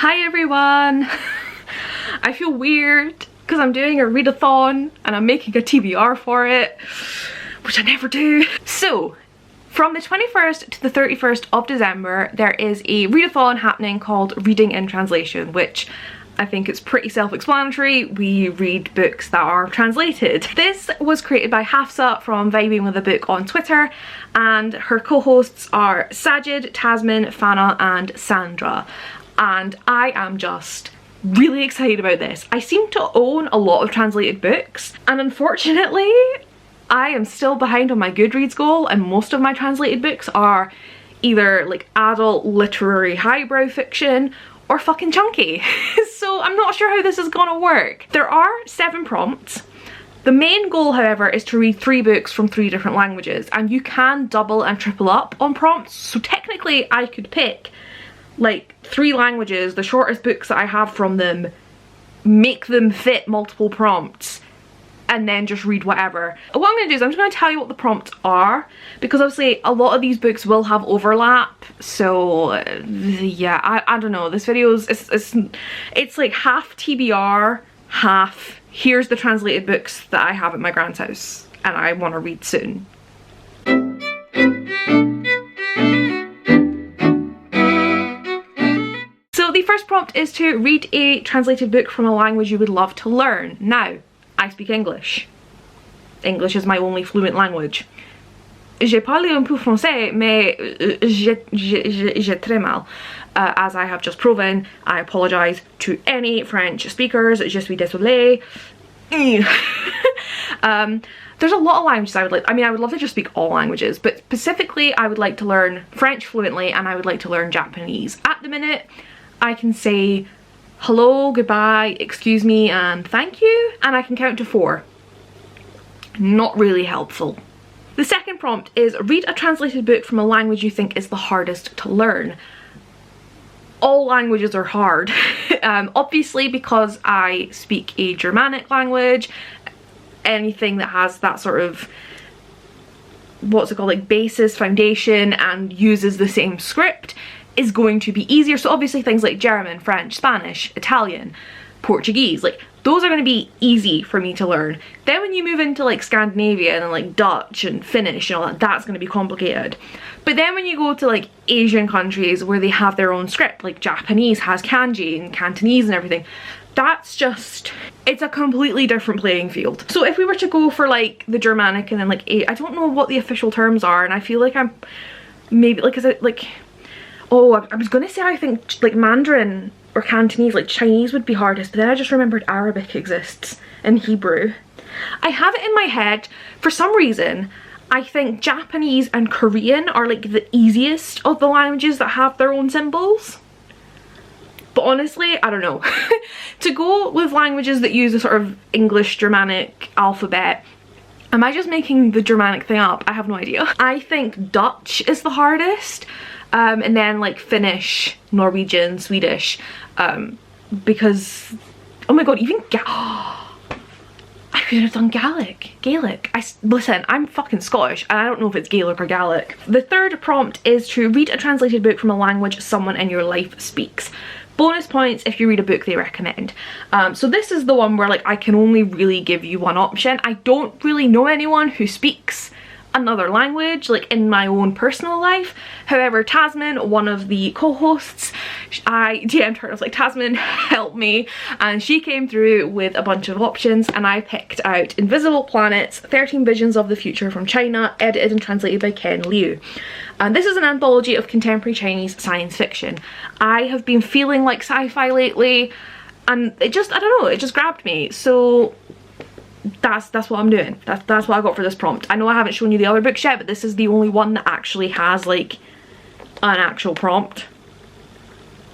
Hi everyone! I feel weird because I'm doing a readathon and I'm making a TBR for it, which I never do. So, from the 21st to the 31st of December, there is a readathon happening called Reading in Translation, which I think it's pretty self-explanatory. We read books that are translated. This was created by Hafsa from Vibing with a Book on Twitter, and her co-hosts are Sajid, Tasmin, Fana and Sandra. And I am just really excited about this. I seem to own a lot of translated books, and unfortunately I am still behind on my Goodreads goal, and most of my translated books are either like adult literary highbrow fiction or fucking chunky. So I'm not sure how this is gonna work. There are 7 prompts. The main goal, however, is to read 3 books from 3 different languages, and you can double and triple up on prompts. So technically I could pick like 3 languages, the shortest books that I have from them, make them fit multiple prompts, and then just read whatever. What I'm going to do is I'm just going to tell you what the prompts are, because obviously a lot of these books will have overlap. So yeah, I don't know, this video is it's like half TBR, half here's the translated books that I have at my grand's house and I want to read soon. So the first prompt is to read a translated book from a language you would love to learn. Now, I speak English. English is my only fluent language. J'ai parlé un peu français, mais j'ai très mal. As I have just proven, I apologise to any French speakers. Je suis désolée. There's a lot of languages I would like. I mean, I would love to just speak all languages, but specifically I would like to learn French fluently, and I would like to learn Japanese. At the minute, I can say hello, goodbye, excuse me, and thank you, and I can count to 4. Not really helpful. The second prompt is read a translated book from a language you think is the hardest to learn. All languages are hard. Obviously, because I speak a Germanic language, anything that has that sort of, what's it called, like basis, foundation, and uses the same script is going to be easier. So obviously things like German, French, Spanish, Italian, Portuguese, like those are going to be easy for me to learn. Then when you move into like Scandinavia and like Dutch and Finnish and all that, that's going to be complicated. But then when you go to like Asian countries where they have their own script, like Japanese has kanji and Cantonese and everything, that's just, it's a completely different playing field. So if we were to go for like the Germanic and then like I don't know what the official terms are, and I feel like I'm maybe like, is it like, oh, I was gonna say I think like Mandarin or Cantonese, like Chinese would be hardest, but then I just remembered Arabic exists and Hebrew. I have it in my head, for some reason, I think Japanese and Korean are like the easiest of the languages that have their own symbols. But honestly, I don't know. To go with languages that use a sort of English Germanic alphabet, am I just making the Germanic thing up? I have no idea. I think Dutch is the hardest. And then like Finnish, Norwegian, Swedish, because, oh my god, even I could have done Gaelic. Listen, I'm fucking Scottish and I don't know if it's Gaelic or Gaelic. The third prompt is to read a translated book from a language someone in your life speaks. Bonus points if you read a book they recommend. So this is the one where like I can only really give you one option. I don't really know anyone who speaks another language like in my own personal life. However, Tasmin, one of the co-hosts, I DM'd her, I was like, Tasmin, help me, and she came through with a bunch of options, and I picked out Invisible Planets, 13 Visions of the Future from China, edited and translated by Ken Liu. And this is an anthology of contemporary Chinese science fiction. I have been feeling like sci-fi lately, and it just, I don't know, it just grabbed me. So that's what I'm doing. That's what I got for this prompt. I know I haven't shown you the other books yet, but this is the only one that actually has like an actual prompt,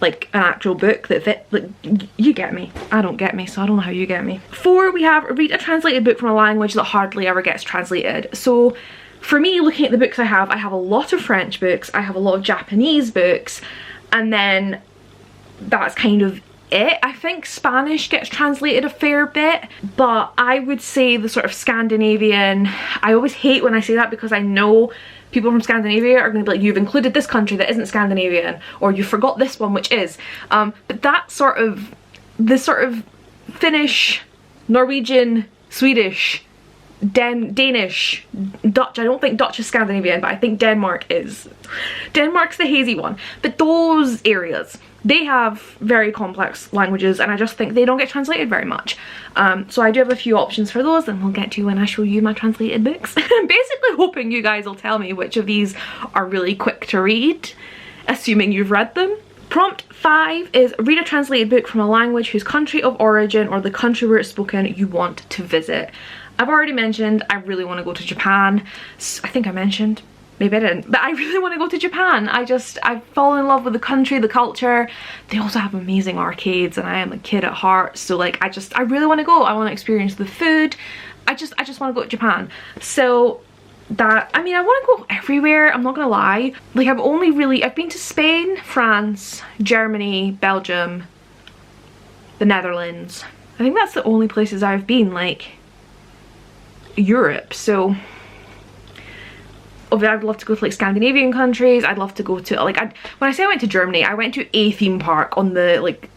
like an actual book that fit, like, you get me. I don't get me, so I don't know how you get me. 4, we have read a translated book from a language that hardly ever gets translated. So for me, looking at the books I have a lot of French books, I have a lot of Japanese books, and then that's kind of it. I think Spanish gets translated a fair bit, but I would say the sort of Scandinavian, I always hate when I say that because I know people from Scandinavia are going to be like, you've included this country that isn't Scandinavian, or you forgot this one which is. But that sort of, this sort of Finnish, Norwegian, Swedish, Danish, Dutch, I don't think Dutch is Scandinavian, but I think Denmark is. Denmark's the hazy one. But those areas, they have very complex languages, and I just think they don't get translated very much. So I do have a few options for those, and we'll get to when I show you my translated books. I'm basically hoping you guys will tell me which of these are really quick to read, assuming you've read them. Prompt 5 is read a translated book from a language whose country of origin or the country where it's spoken you want to visit. I've already mentioned I really want to go to Japan. I think I mentioned, maybe I didn't, but I really want to go to Japan. I've fallen in love with the country, the culture. They also have amazing arcades, and I am a kid at heart, so like I really want to go. I want to experience the food. I just want to go to Japan. So that, I mean, I want to go everywhere, I'm not gonna lie. Like I've been to Spain, France, Germany, Belgium, the Netherlands. I think that's the only places I've been, like Europe. So I'd love to go to like Scandinavian countries. I'd love to go to like, when I say I went to Germany, I went to a theme park on the like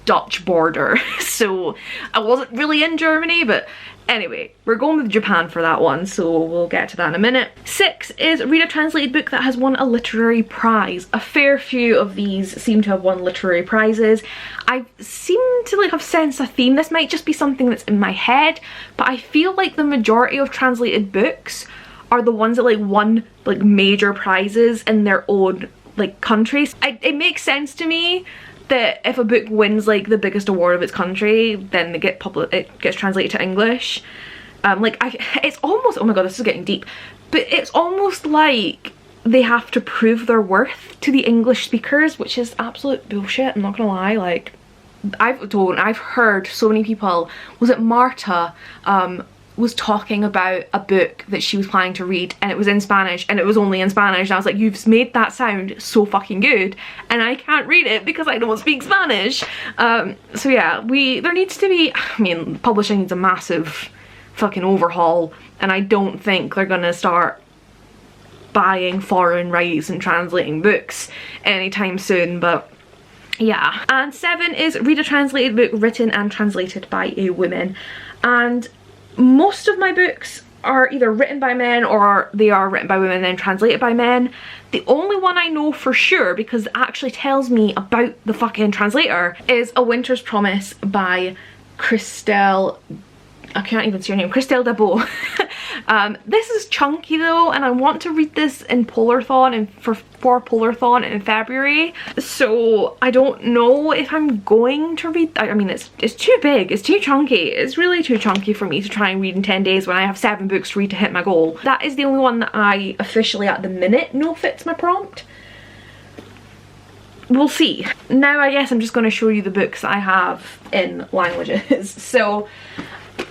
Dutch border. So I wasn't really in Germany, but anyway, we're going with Japan for that one, so we'll get to that in a minute. 6 is read a translated book that has won a literary prize. A fair few of these seem to have won literary prizes. I seem to like have sensed a theme. This might just be something that's in my head, but I feel like the majority of translated books are the ones that like won like major prizes in their own like countries. It makes sense to me that if a book wins like the biggest award of its country, then it gets translated to English. It's almost, oh my god, this is getting deep, but it's almost like they have to prove their worth to the English speakers, which is absolute bullshit, I'm not gonna lie. Like, I've heard so many people, was it Marta, was talking about a book that she was planning to read, and it was in Spanish, and it was only in Spanish, and I was like, you've made that sound so fucking good, and I can't read it because I don't speak Spanish. So yeah, there needs to be, I mean, publishing needs a massive fucking overhaul, and I don't think they're gonna start buying foreign rights and translating books anytime soon, but yeah. And 7 is read a translated book written and translated by a woman. And most of my books are either written by men or they are written by women and then translated by men. The only one I know for sure, because it actually tells me about the fucking translator, is A Winter's Promise by Christelle, I can't even see her name, Christelle Dabo. This is chunky though, and I want to read this in Polarthon and for Polarthon in February. So I don't know if I'm going to read. I mean, it's too big, it's too chunky. It's really too chunky for me to try and read in 10 days when I have 7 books to read to hit my goal. That is the only one that I officially at the minute know fits my prompt. We'll see. Now I guess I'm just going to show you the books that I have in languages. So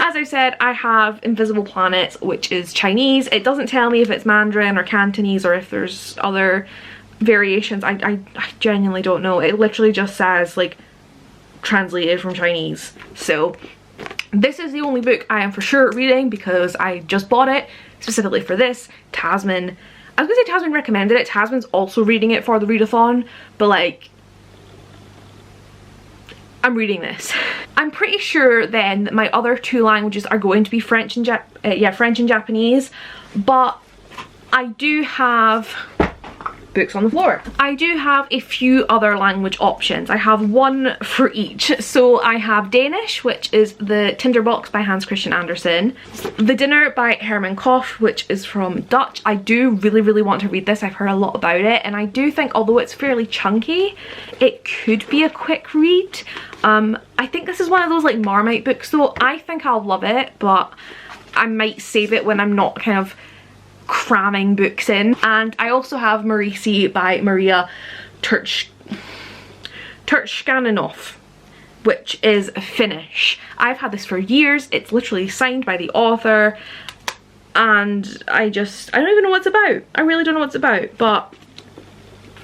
as I said, I have Invisible Planets, which is Chinese. It doesn't tell me if it's Mandarin or Cantonese or if there's other variations. I genuinely don't know. It literally just says like translated from Chinese. So this is the only book I am for sure reading because I just bought it specifically for this. Tasman, I was gonna say Tasman recommended it. Tasman's also reading it for the readathon, but like, I'm reading this. I'm pretty sure then that my other 2 languages are going to be French and French and Japanese, but I do have books on the floor. I do have a few other language options. I have one for each. So I have Danish, which is The Tinderbox by Hans Christian Andersen. The Dinner by Herman Koch, which is from Dutch. I do really want to read this. I've heard a lot about it, and I do think although it's fairly chunky, it could be a quick read. I think this is one of those like Marmite books though. I think I'll love it, but I might save it when I'm not kind of cramming books in. And I also have Marisi by Maria Turchkaninoff, which is Finnish. I've had this for years. It's literally signed by the author, and I don't even know what it's about. I really don't know what it's about, but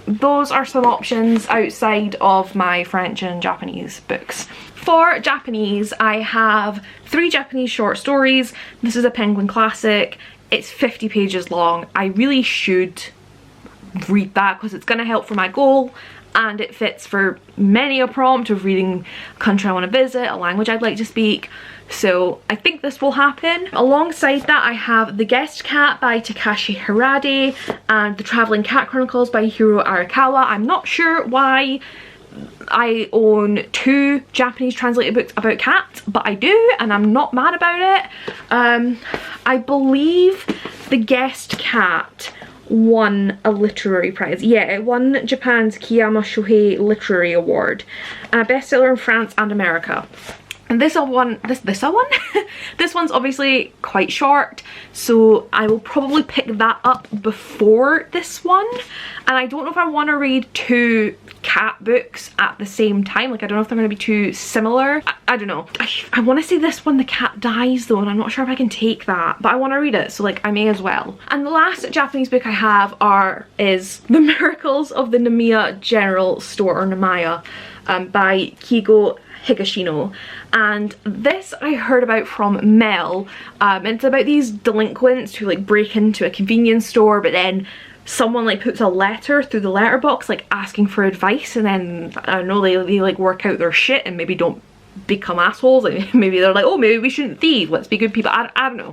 those are some options outside of my French and Japanese books. For Japanese, I have 3 Japanese short stories. This is a Penguin classic. It's 50 pages long. I really should read that because it's going to help for my goal, and it fits for many a prompt of reading a country I want to visit, a language I'd like to speak. So I think this will happen. Alongside that, I have The Guest Cat by Takashi Hirade and The Traveling Cat Chronicles by Hiro Arakawa. I'm not sure why I own 2 Japanese translated books about cats, but I do, and I'm not mad about it. I believe The Guest Cat won a literary prize. Yeah, it won Japan's Kiyama Shohei Literary Award, and a bestseller in France and America. And this one's obviously quite short, so I will probably pick that up before this one. And I don't know if I want to read 2 cat books at the same time. Like, I don't know if they're going to be too similar. I don't know. I want to say this one, the cat dies though, and I'm not sure if I can take that, but I want to read it, so like I may as well. And the last Japanese book I have is The Miracles of the Namiya General Store, or Namaya, by Kigo Higashino. And this I heard about from Mel. It's about these delinquents who like break into a convenience store, but then someone like puts a letter through the letterbox like asking for advice, and then I don't know, they like work out their shit and maybe don't become assholes. Like, maybe they're like, oh, maybe we shouldn't thieve, let's be good people. I don't know.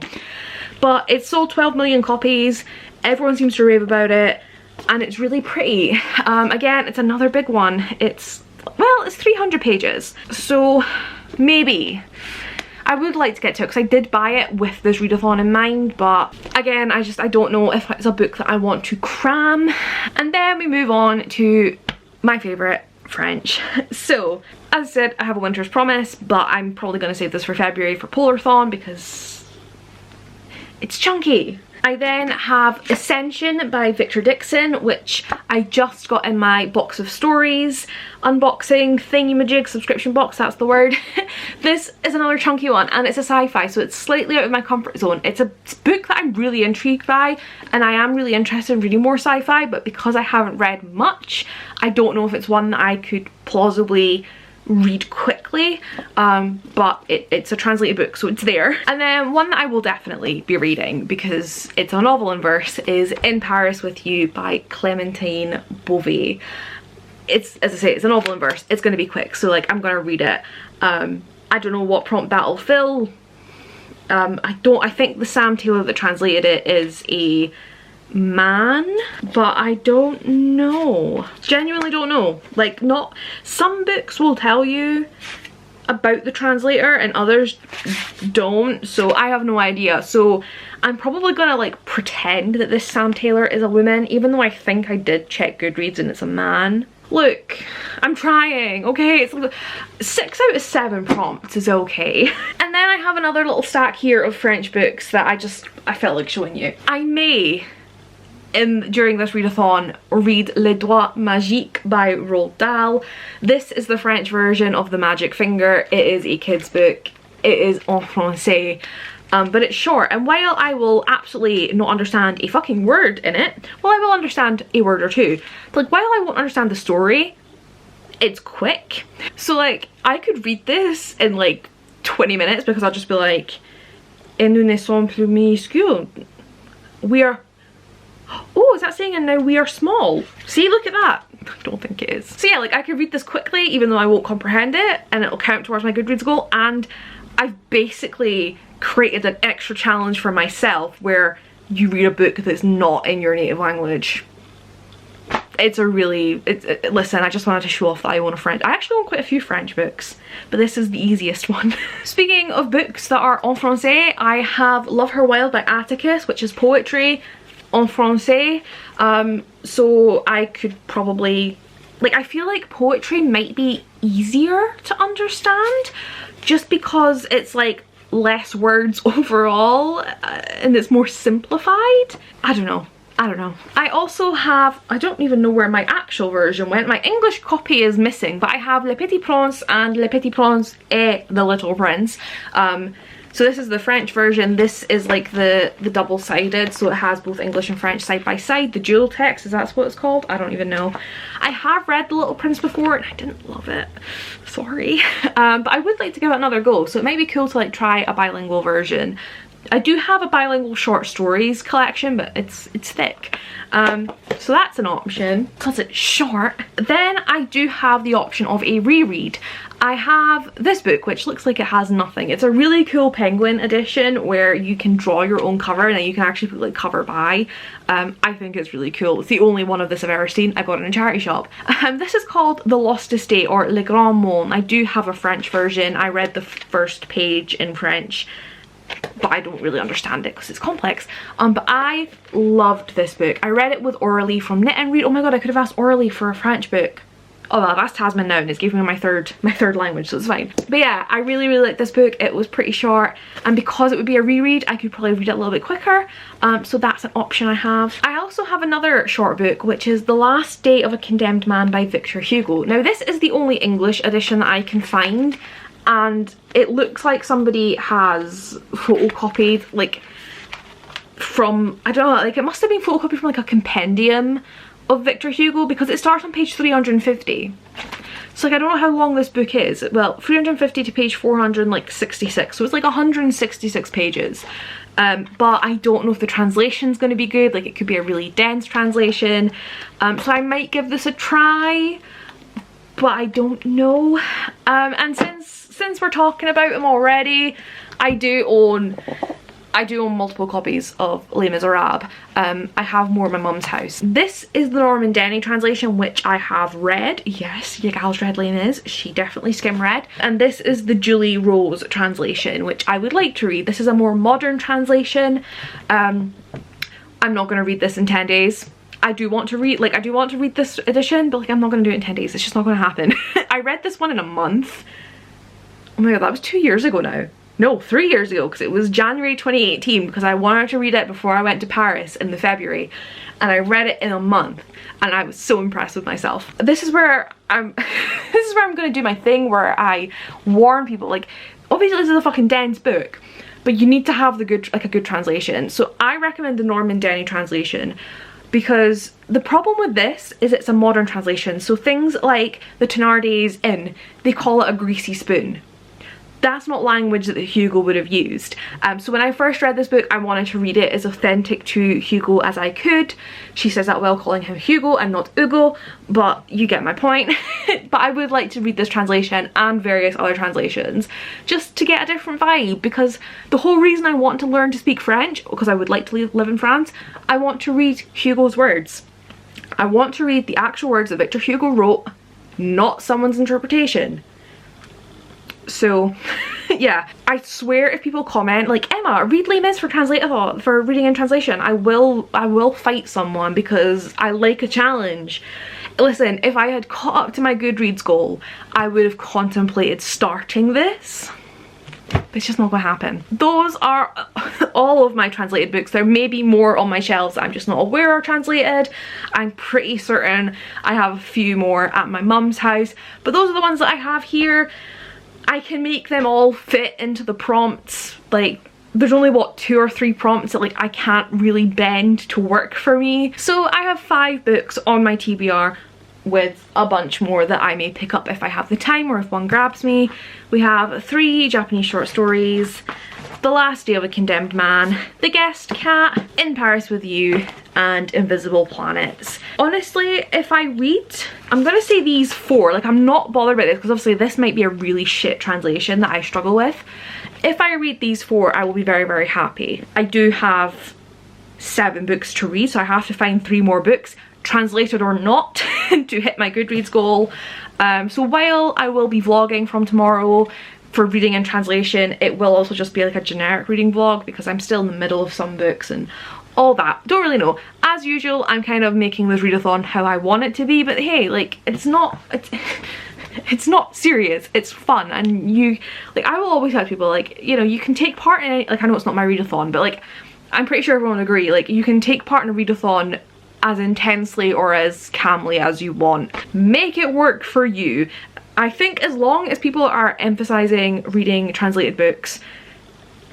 But it sold 12 million copies. Everyone seems to rave about it, and it's really pretty. Again, it's another big one. It's 300 pages, so maybe I would like to get to it because I did buy it with this readathon in mind, but again, I don't know if it's a book that I want to cram. And then we move on to my favourite, French. So as I said, I have A Winter's Promise, but I'm probably going to save this for February for Polarthon because it's chunky. I then have Ascension by Victor Dixon, which I just got in my box of stories unboxing thingy-majig subscription box, that's the word. This is another chunky one, and it's a sci-fi, so it's slightly out of my comfort zone. It's a book that I'm really intrigued by, and I am really interested in reading more sci-fi, but because I haven't read much, I don't know if it's one that I could plausibly read quickly, but it's a translated book, so it's there. And then one that I will definitely be reading because it's a novel in verse is In Paris With You by Clémentine Beauvais. It's, as I say, it's a novel in verse. It's going to be quick, so like I'm going to read it. I don't know what prompt that'll fill. I think the Sam Taylor that translated it is a man, but I don't know. Genuinely don't know. Like, not, some books will tell you about the translator and others don't, so I have no idea. So I'm probably gonna like pretend that this Sam Taylor is a woman, even though I think I did check Goodreads and it's a man. Look, I'm trying, okay? It's like 6 out of 7 prompts is okay. And then I have another little stack here of French books that I felt like showing you. I may, during this readathon, read Les Doigts Magiques by Roald Dahl. This is the French version of The Magic Finger. It is a kid's book. It is en français. But it's short, and while I will absolutely not understand a fucking word in it, well, I will understand a word or two. But like, while I won't understand the story, it's quick. So like, I could read this in like 20 minutes because I'll just be like, et nous ne sommes plus minuscules. We are, oh, is that saying, and now we are small? See, look at that. I don't think it is. So yeah, like I could read this quickly even though I won't comprehend it, and it'll count towards my Goodreads goal, and I've basically created an extra challenge for myself where you read a book that's not in your native language. It's a really, listen, I just wanted to show off that I own a French. I actually own quite a few French books, but this is the easiest one. Speaking of books that are en français, I have Love Her Wild by Atticus, which is poetry en français. So I could probably, like, I feel like poetry might be easier to understand just because it's like less words overall, and it's more simplified. I don't know. I also have, I don't even know where my actual version went. My English copy is missing, but I have Le Petit Prince and Le Petit Prince et the Little Prince. So this is the French version. This is like the double-sided, so it has both English and French side by side. The dual text, is that what it's called? I don't even know. I have read The Little Prince before and I didn't love it. Sorry. But I would like to give it another go, so it might be cool to like try a bilingual version. I do have a bilingual short stories collection, but it's thick. So that's an option because it's short. Then I do have the option of a reread. I have this book, which looks like it has nothing. It's a really cool Penguin edition where you can draw your own cover and then you can actually put like cover by. I think it's really cool. It's the only one of this I've ever seen. I got it in a charity shop. This is called The Lost Estate, or Le Grand Monde. I do have a French version. I read the first page in French, but I don't really understand it because it's complex. But I loved this book. I read it with Aurélie from Knit and Read. Oh my god, I could have asked Aurélie for a French book. Oh well, that's Tasman now and it's giving me my third language, so it's fine. But yeah, I really liked this book. It was pretty short, and because it would be a reread, I could probably read it a little bit quicker. So that's an option I have. I also have another short book, which is The Last Day of a Condemned Man by Victor Hugo. Now this is the only English edition that I can find, and it looks like somebody has photocopied like from, I don't know, like it must have been photocopied from like a compendium of Victor Hugo, because it starts on page 350. So like I don't know how long this book is. Well, 350 to page 466, so it's like 166 pages. But I don't know if the translation's going to be good. Like it could be a really dense translation. So I might give this a try, but I don't know. And since we're talking about them already, I do own multiple copies of Les Miserables. I have more at my mum's house. This is the Norman Denny translation, which I have read. Yes, your gal's read Les Mis. She definitely skim read. And this is the Julie Rose translation, which I would like to read. This is a more modern translation. I'm not going to read this in 10 days. I do want to read this edition, but like I'm not going to do it in 10 days. It's just not going to happen. I read this one in a month. Oh my god, that was 2 years ago now. No, 3 years ago, because it was January 2018, because I wanted to read it before I went to Paris in the February, and I read it in a month, and I was so impressed with myself. This is where I'm gonna do my thing where I warn people, like, obviously this is a fucking dense book, but you need to have a good translation. So I recommend the Norman Denny translation, because the problem with this is it's a modern translation. So things like the Thénardiers in, they call it a greasy spoon. That's not language that Hugo would have used. So when I first read this book, I wanted to read it as authentic to Hugo as I could. She says that while calling him Hugo and not Hugo, but you get my point. But I would like to read this translation and various other translations just to get a different vibe, because the whole reason I want to learn to speak French, because I would like to live in France, I want to read Hugo's words. I want to read the actual words that Victor Hugo wrote, not someone's interpretation. So yeah, I swear if people comment like, Emma, read Les Mis for reading in translation, I will fight someone, because I like a challenge. Listen, if I had caught up to my Goodreads goal, I would have contemplated starting this, but it's just not gonna happen. Those are all of my translated books. There may be more on my shelves that I'm just not aware are translated. I'm pretty certain I have a few more at my mum's house, but those are the ones that I have here. I can make them all fit into the prompts. Like, there's only what, 2 or 3 prompts that like I can't really bend to work for me. So I have 5 books on my TBR, with a bunch more that I may pick up if I have the time or if one grabs me. We have 3 Japanese short stories, The Last Day of a Condemned Man, The Guest Cat, In Paris with You, and Invisible Planets. Honestly, if I read, I'm gonna say these 4, like I'm not bothered about this because obviously this might be a really shit translation that I struggle with. If I read these 4, I will be very happy. I do have 7 books to read, so I have to find 3 more books, translated or not, to hit my Goodreads goal. So while I will be vlogging from tomorrow for reading and translation, it will also just be like a generic reading vlog, because I'm still in the middle of some books and all that. Don't really know. As usual, I'm kind of making this readathon how I want it to be, but hey, like it's not serious, it's fun. And you, like, I will always tell people, like, you know, you can take part in it. Like, I know it's not my readathon, but like I'm pretty sure everyone would agree, like you can take part in a readathon as intensely or as calmly as you want. Make it work for you. I think as long as people are emphasizing reading translated books,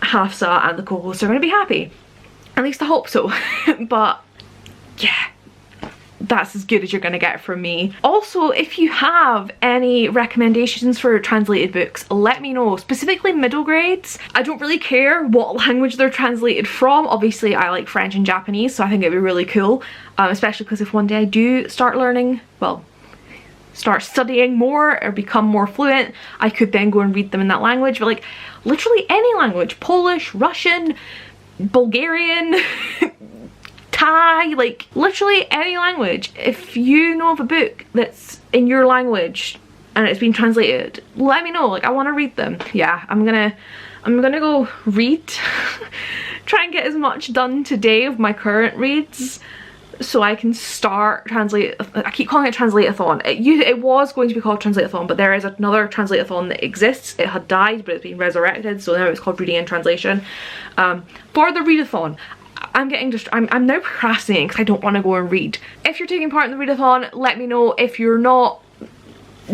Hafsa and the co-hosts are going to be happy. At least I hope so. But yeah, that's as good as you're gonna get from me. Also, if you have any recommendations for translated books, let me know, specifically middle grades. I don't really care what language they're translated from. Obviously I like French and Japanese, so I think it'd be really cool, especially because if one day I do start learning, well, start studying more or become more fluent, I could then go and read them in that language. But like literally any language, Polish, Russian, Bulgarian, Thai, like literally any language. If you know of a book that's in your language and it's been translated, let me know. Like I want to read them. Yeah, I'm gonna go read try and get as much done today of my current reads so I can start translate. I keep calling it Translate-a-thon. It was going to be called Translate-a-thon, but there is another Translate-a-thon that exists. It had died, but it's been resurrected, so now it's called Reading and Translation. For the readathon, I'm now procrastinating because I don't want to go and read. If you're taking part in the readathon, let me know. If you're not,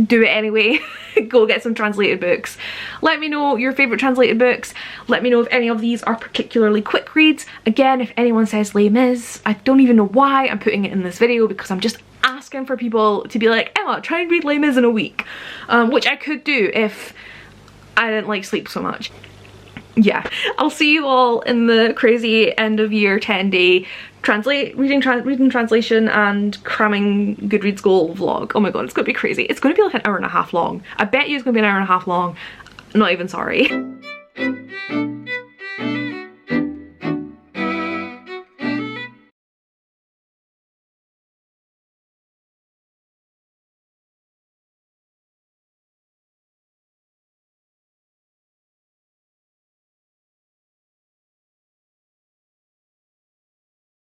do it anyway. Go get some translated books. Let me know your favourite translated books. Let me know if any of these are particularly quick reads. Again, if anyone says Les Mis, I don't even know why I'm putting it in this video, because I'm just asking for people to be like, Emma, try and read Les Mis in a week. Which I could do if I didn't like sleep so much. Yeah, I'll see you all in the crazy end of year 10-day reading translation and cramming Goodreads goal vlog. Oh my god, it's gonna be crazy. It's gonna be like an hour and a half long. I bet you it's gonna be an hour and a half long. Not even sorry.